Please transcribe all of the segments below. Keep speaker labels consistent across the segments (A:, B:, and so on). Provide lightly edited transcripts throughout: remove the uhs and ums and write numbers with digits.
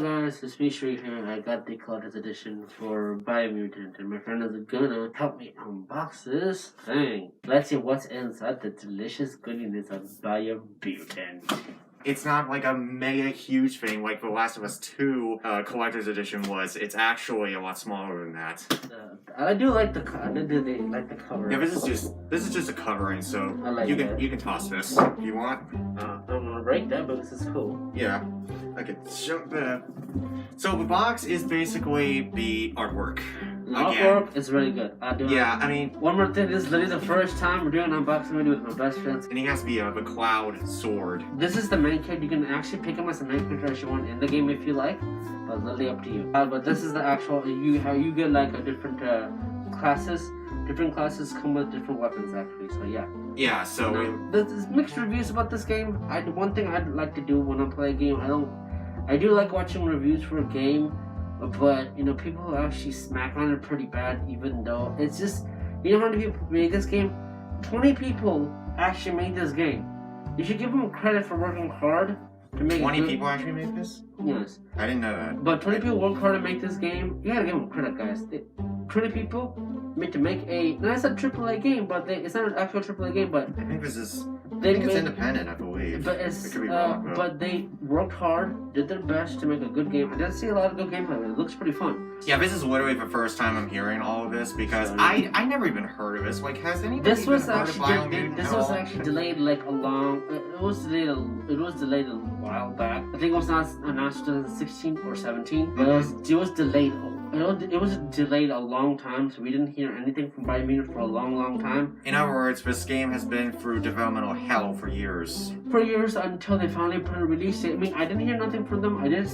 A: Hello guys, it's me Shree here. I got the collector's edition for Biomutant and my friend is gonna help me unbox this thing. Let's see what's inside the delicious goodness of Biomutant.
B: It's not like a mega huge thing like The Last of Us 2 collector's edition was. It's actually a lot smaller than that.
A: I do like the cover.
B: Yeah, this is just a covering, so
A: like
B: you can toss this if you want.
A: I'm gonna break that, but this is cool.
B: Yeah, I could jump that. So the box is basically the artwork.
A: The artwork is really good.
B: I mean,
A: one more thing. This is literally the first time we're doing an unboxing video with my best friends.
B: And he has to be the Cloud Sword.
A: This is the main character. You can actually pick him as the main character as you want in the game if you like, but it's literally up to you. But this is the actual. How you get like a different classes. Different classes come with different weapons actually. So yeah.
B: Yeah. So
A: there's mixed reviews about this game. One thing I'd like to do when I play a game. I do like watching reviews for a game. But, you know, people actually smack on it pretty bad, even though it's just, you know how many people made this game? 20 people actually made this game. You should give them credit for working hard to make
B: 20 people actually made this?
A: Yes.
B: I didn't know that.
A: But 20 people worked hard to make this game. You gotta give them credit, guys. 20 people made to make it's a AAA game, but it's not an actual AAA game, but
B: I think it's independent, I believe.
A: But
B: it could be wrong,
A: but they worked hard, did their best to make a good game. I didn't see a lot of good gameplay. It looks pretty fun.
B: Yeah, this is literally the first time I'm hearing all of this because I never even heard of this. Like, has anybody
A: This was
B: heard of Biomutant
A: This was actually delayed like a long. It was delayed a while back. I think it was not announced in 2016 or 17. But it was delayed. It was delayed a long time, so we didn't hear anything from Biomutant for a long time.
B: In other words, this game has been through developmental hell for years.
A: For years until they finally put a release date. I mean, I didn't hear nothing from them. I didn't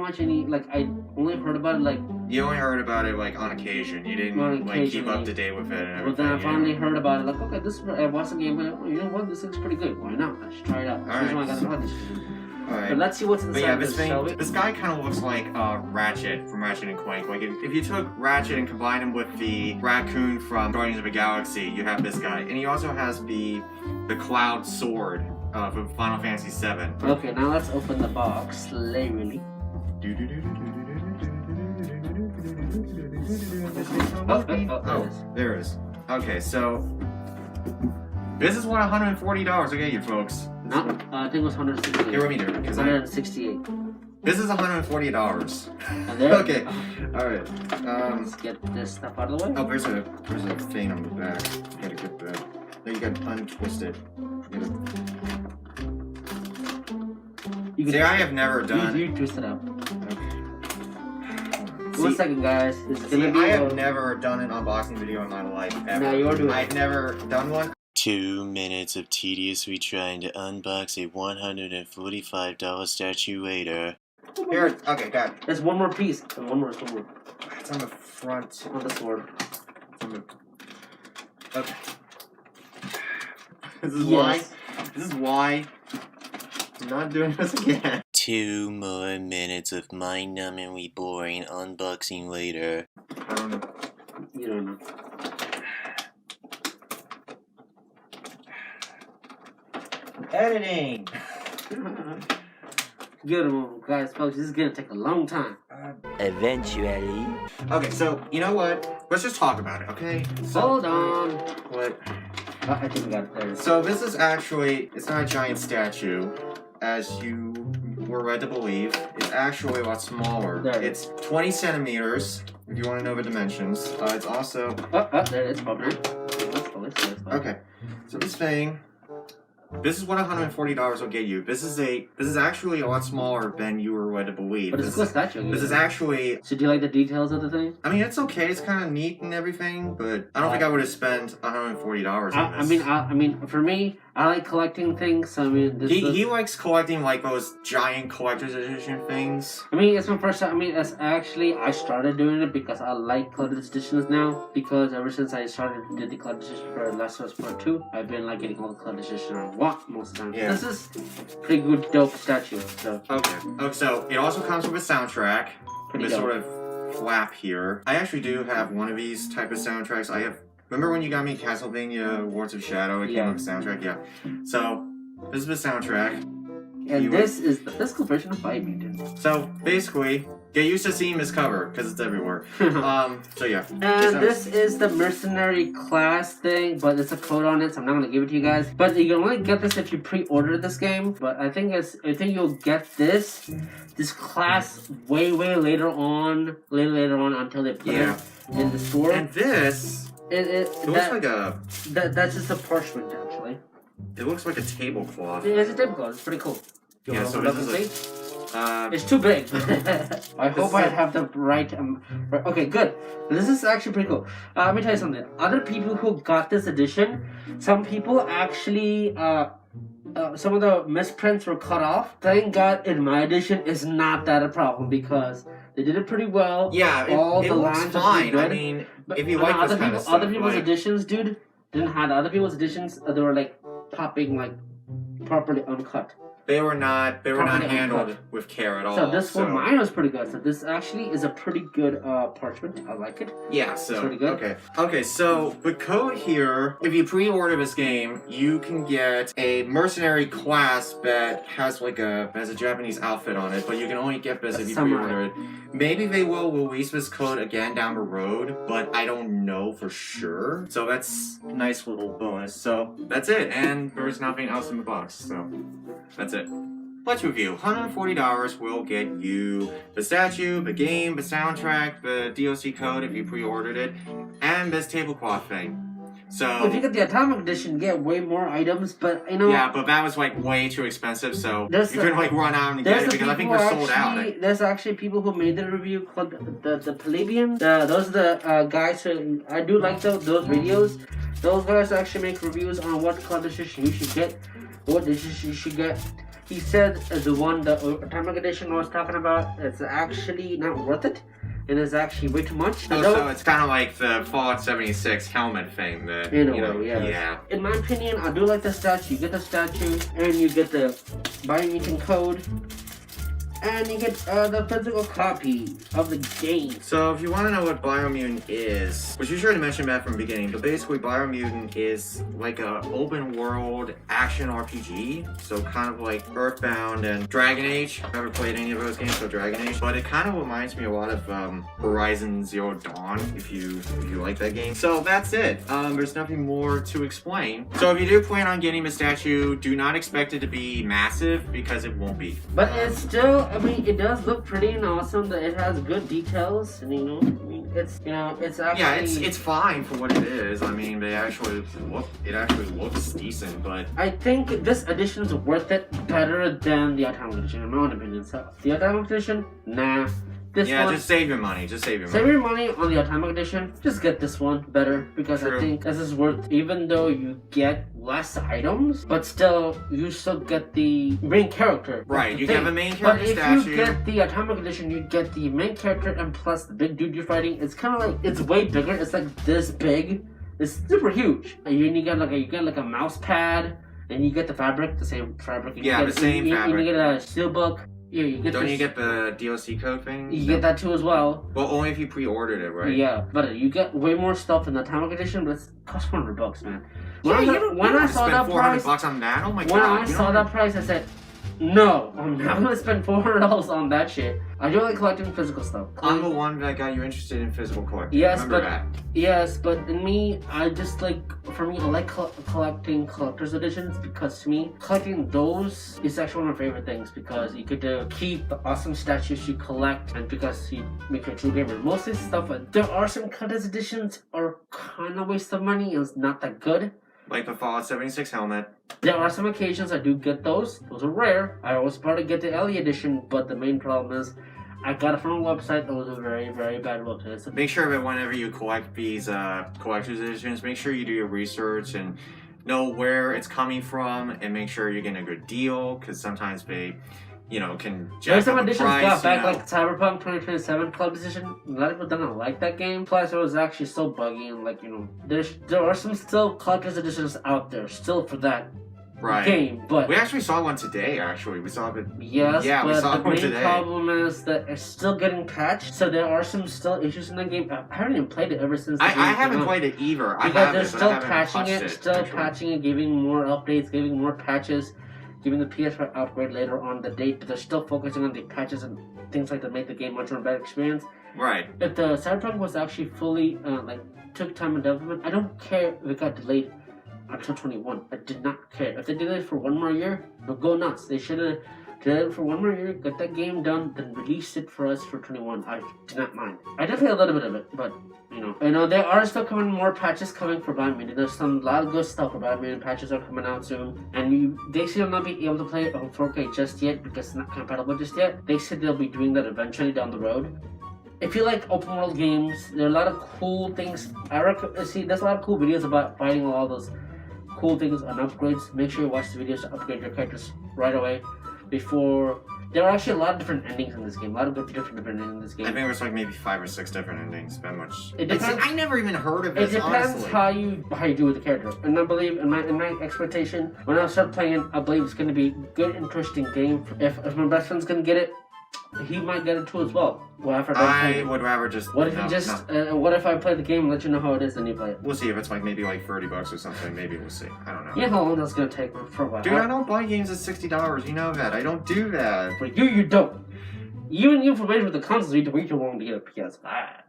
A: watch any. Like, I only heard about it like.
B: You only heard about it like on occasion. You didn't like keep up to date with it and everything.
A: But then I finally heard about it. Like, okay, I watched the game. And, you know what? This looks pretty good. Why not? I should try it out. That's why I got the collection.
B: Alright.
A: But let's see what's inside
B: this guy kind of looks like Ratchet from Ratchet and Clank. Like, if you took Ratchet and combined him with the raccoon from Guardians of the Galaxy, you have this guy. And he also has the Cloud Sword from Final Fantasy VII.
A: Okay, now let's open the box slowly.
B: There it is. Okay, so this is what $140 will get you, folks.
A: No, I think it was 168.
B: Here, let me do it.
A: It's 168.
B: This is $140. Okay, alright.
A: Let's get this stuff out of the way.
B: Oh, there's a thing on the back. Gotta get that. Then you gotta untwist it. See, I have never done.
A: You twist it out.
B: Okay.
A: 1 second, guys.
B: I have never done an unboxing video in my life ever.
A: No, you're doing it.
B: I've never done one.
C: 2 minutes of tediously trying to unbox a $145 statue later.
B: Here, okay, got it.
A: There's one more piece. One more.
B: It's on the front.
A: On the sword.
B: Okay. This is why I'm not doing this again.
C: 2 more minutes of mind-numbingly boring unboxing later.
B: I don't know.
A: You don't know.
B: Editing!
A: Good one, guys, folks. This is gonna take a long time.
C: Eventually.
B: Okay, so, you know what? Let's just talk about it, okay? So,
A: hold on.
B: What?
A: I think we got it there.
B: So, this is actually, it's not a giant statue, as you were led to believe. It's actually a lot smaller.
A: There.
B: It's 20 centimeters, if you want to know the dimensions. It's also...
A: there it is, probably.
B: Okay, so this thing... This is what $140 will get you. This is actually a lot smaller than you were led to believe.
A: But it's a cool statue.
B: This is actually...
A: So do you like the details of the thing?
B: I mean, it's okay. It's kind of neat and everything, but I don't think I would have spent $140 on this.
A: I mean, for me, I like collecting things. So I mean,
B: he likes collecting like those giant collector's edition things.
A: I mean, it's my first time. I mean, I started doing it because I like collector's editions now. Because ever since I started did the collector's edition for Last of Us Part 2, I've been like getting all the collector's edition I want most of the time.
B: Yeah.
A: This is pretty good, dope statue. So.
B: Okay. So it also comes with a soundtrack. This sort of flap here. I actually do have one of these type of soundtracks. Remember when you got me Castlevania Lords of Shadow? It came with a soundtrack, yeah. So, this is the soundtrack.
A: And this is the physical version of Biomutant.
B: So basically, get used to seeing this cover because it's everywhere. So yeah.
A: And this is the mercenary class thing, but it's a code on it, so I'm not gonna give it to you guys. But you can only get this if you pre-order this game. But I think you'll get this class way later on until they put it in the store.
B: And this, it looks like a.
A: That's just a parchment actually.
B: It looks like a tablecloth.
A: It's a tablecloth. It's pretty cool.
B: Yeah, so this is
A: it's too big. I hope I have the right. Okay, good. This is actually pretty cool. Let me tell you something. Other people who got this edition, some people actually, some of the misprints were cut off. Thank God, in my edition, is not that a problem because they did it pretty well.
B: Yeah, it looks fine. I mean, if you like this kind of stuff,
A: other people's editions, dude, didn't have other people's editions. They were like popping like properly uncut.
B: They were not handled with care at all.
A: So this one, mine was pretty good. So this actually is a pretty good parchment. I like it.
B: Yeah, so
A: it's pretty good.
B: Okay, so the code here, if you pre-order this game, you can get a mercenary class that has a Japanese outfit on it, but you can only get this if you pre-order it. Maybe they will release this code again down the road, but I don't know for sure. So that's a nice little bonus. So that's it, and there's nothing else in the box, so that's it. Let's review. $140 will get you the statue, the game, the soundtrack, the DLC code if you pre-ordered it, and this tablecloth thing. So
A: if you get the Atomic Edition, you get way more items, but you know.
B: Yeah, but that was like way too expensive, so you couldn't like run out and get it because I think we're sold out.
A: There's actually people who made the review called the Plebeian. Those are the guys who I do like those videos. Those guys actually make reviews on what color edition you should get, what edition you should get. He said the one, the Atomic Edition I was talking about, it's actually not worth it. It is actually way too much.
B: So it's kind of like the Fallout 76 helmet thing. That, yeah.
A: In my opinion, I do like the statue. You get the statue, and you get the Biomutant code, and you get the physical copy of the game.
B: So if you want to know what Biomutant is, which you sure to mention that from the beginning, but basically Biomutant is like a open world action RPG. So kind of like Earthbound and Dragon Age. I've never played any of those games, so Dragon Age. But it kind of reminds me a lot of Horizon Zero Dawn, if you like that game. So that's it. There's nothing more to explain. So if you do plan on getting the statue, do not expect it to be massive because it won't be.
A: But it's still, I mean, it does look pretty and awesome. That it has good details, and it's actually
B: it's fine for what it is. I mean, it actually looks decent, but
A: I think this edition is worth it better than the Atomic Edition, in my own opinion. So the Atomic Edition, nah.
B: Just save your money.
A: Save your money on the Atomic Edition. Just get this one better because I think this is worth. Even though you get less items, but still you still get the main character.
B: Right, you get the main character statue.
A: But if you get the Atomic Edition, you get the main character and plus the big dude you're fighting. It's kind of like it's way bigger. It's like this big. It's super huge. And you get like a mouse pad, and you get the fabric, the same fabric.
B: The same fabric.
A: You get a steelbook. Yeah, you get.
B: Don't you get the DLC code thing?
A: You get that too as well.
B: Well, only if you pre-ordered it, right?
A: Yeah, but you get way more stuff in the Atomic Edition, but it costs $400, man.
B: When I saw that price, $400 on that. Oh my god!
A: When I saw that price, I said, "No, I'm not gonna spend $400 on that shit." I do like collecting physical stuff.
B: I'm the one that got you interested in physical collecting.
A: Yes,
B: Remember that.
A: Yes, but in me, I just like, for me, I like collecting collector's editions because to me, collecting those is actually one of my favorite things because you get to keep the awesome statues you collect and because you make a true gamer. Mostly stuff, there are some collector's editions are kind of waste of money and it's not that good.
B: Like the Fallout 76 helmet.
A: There are some occasions I do get those. Those are rare. I always probably get the LE edition, but the main problem is I got it from a website that was a very, very bad website. So
B: make sure that whenever you collect these collector's editions, make sure you do your research and know where it's coming from and make sure you're getting a good deal because sometimes they, can jack
A: there's some
B: up the
A: editions
B: price,
A: got back like Cyberpunk 2027 Club Edition. A lot of people didn't like that game. Plus, it was actually so buggy and there are some still collector's editions out there still for that game. But
B: we actually saw one today. Actually, we saw it.
A: Yes,
B: yeah,
A: but
B: we saw
A: the
B: one
A: main
B: today.
A: problem is that it's still getting patched. So there are some still issues in the game. I haven't even played it ever since.
B: I haven't played it either.
A: Because they're still patching it, giving more updates, giving more patches. giving the PS5 upgrade later on the date, but they're still focusing on the patches and things like that make the game much more better experience.
B: Right.
A: If the Cyberpunk was actually fully took time in development, I don't care if it got delayed until 21. I did not care. If they delayed it for one more year, they'll go nuts. They should have delayed it for one more year, get that game done, then release it for us for 21. I do not mind. I definitely a little bit of it, but you know, there are still coming more patches coming for Biomutant. There's a lot of good stuff for Biomutant. Patches are coming out soon, and they still not be able to play it on 4K just yet because it's not compatible just yet. They said they'll be doing that eventually down the road. If you like open world games, there are a lot of cool things. There's a lot of cool videos about finding all those cool things and upgrades. Make sure you watch the videos to upgrade your characters right away. Before there are actually a lot of different endings in this game. A lot of different endings in this game.
B: I think there's like maybe 5 or 6 different endings. That much.
A: It depends.
B: I never even heard of this.
A: It depends
B: honestly.
A: how you do with the character. And I believe in my expectation, when I start playing, I believe it's going to be a good, interesting game. If my best friend's going to get it, he might get it too as well.
B: I would rather just.
A: What if what if I play the game and let you know how it is and you play it?
B: We'll see if it's like maybe like $30 or something. Maybe we'll see. I don't know.
A: You know how long that's gonna take for a while.
B: Dude, I don't buy games at $60. You know that. I don't do that.
A: For you don't. Even you information with the consoles, you wait too long to get a PS5.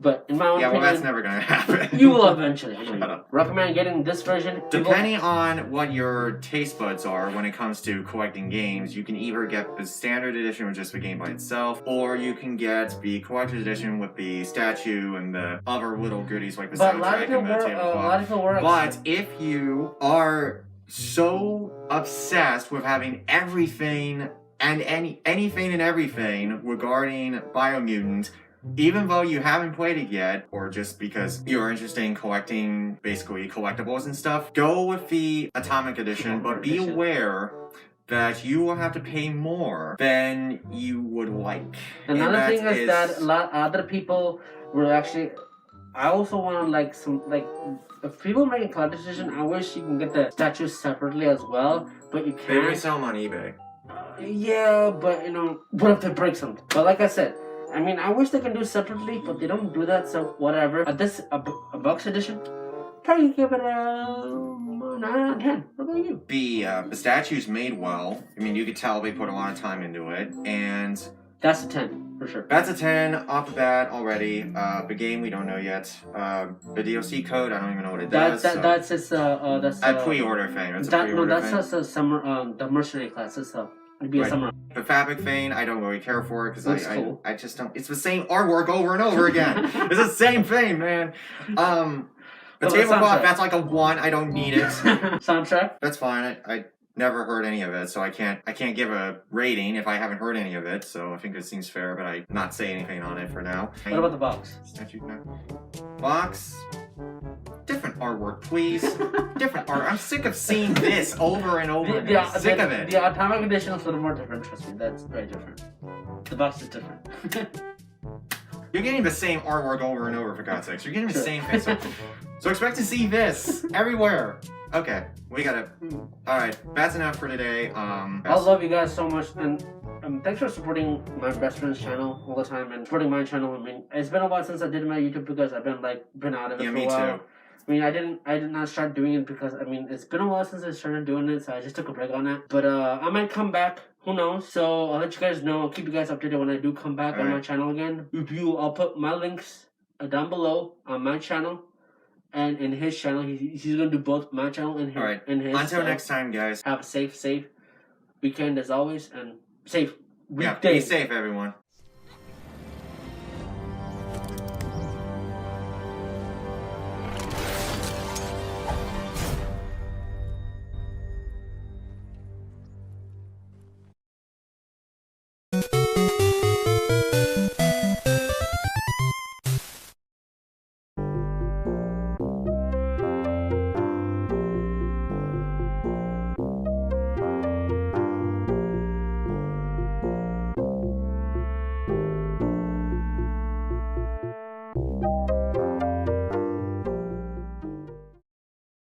A: But in my own opinion,
B: that's never gonna happen.
A: You will eventually. I know
B: Shut up.
A: Recommend getting this version.
B: Depending on what your taste buds are when it comes to collecting games, you can either get the standard edition with just the game by itself, or you can get the collector's edition with the statue and the other little goodies like the soundtrack and the tablecloth. But if you are so obsessed with having everything and anything and everything regarding Biomutant, even though you haven't played it yet, or just because you're interested in collecting basically collectibles and stuff, go with the Atomic Edition, but be aware that you will have to pay more than you would like.
A: Another thing is that a lot of other people were actually. I also want if people make a collector's edition, I wish you can get the statues separately as well, but you can't.
B: They sell them on eBay.
A: Yeah, but what if they break something? But like I said, I mean, I wish they can do separately, but they don't do that, so whatever. A box edition, probably give it a 9 out of 10. What about you?
B: The statue's made well. I mean, you could tell they put a lot of time into it, and...
A: That's a 10, for sure.
B: That's a 10 off the bat already. The game, we don't know yet. The DLC code, I don't even know what it does.
A: That's a
B: pre-order thing. It's a pre-order thing.
A: That's a summer, the mercenary class. It'd be a summer.
B: The Fabric Thing, I don't really care for it because
A: cool.
B: I just don't. It's the same artwork over and over again. It's the same thing, man. The tablecloth, that's like a 1. I don't need it.
A: Soundtrack?
B: That's fine. I never heard any of it, so I can't give a rating if I haven't heard any of it. So I think it seems fair, but I not say anything on it for now.
A: What about the box?
B: Box. Different artwork, please. Different art. I'm sick of seeing this over and over again. I'm sick of it.
A: The Atomic Edition is a little more different, trust me. That's very different. The box is different.
B: You're getting the same artwork over and over, for God's sakes. You're getting the same thing. So expect to see this everywhere. Okay, we gotta... Alright, that's enough for today.
A: I love you guys so much, and thanks for supporting my best friend's channel all the time, and supporting my channel. I mean, it's been a while since I did my YouTube because I've been out of it for a while.
B: Yeah, me too.
A: I mean, I did not start doing it because, I mean, it's been a while since I started doing it, so I just took a break on it. But, I might come back. Who knows? So, I'll let you guys know. I'll keep you guys updated when I do come back on my channel again. I'll put my links down below on my channel and in his channel. He's going to do both my channel and his.
B: All right. Until next time, guys.
A: Have a safe weekend as always, and safe weekday.
B: Yeah, be safe, everyone.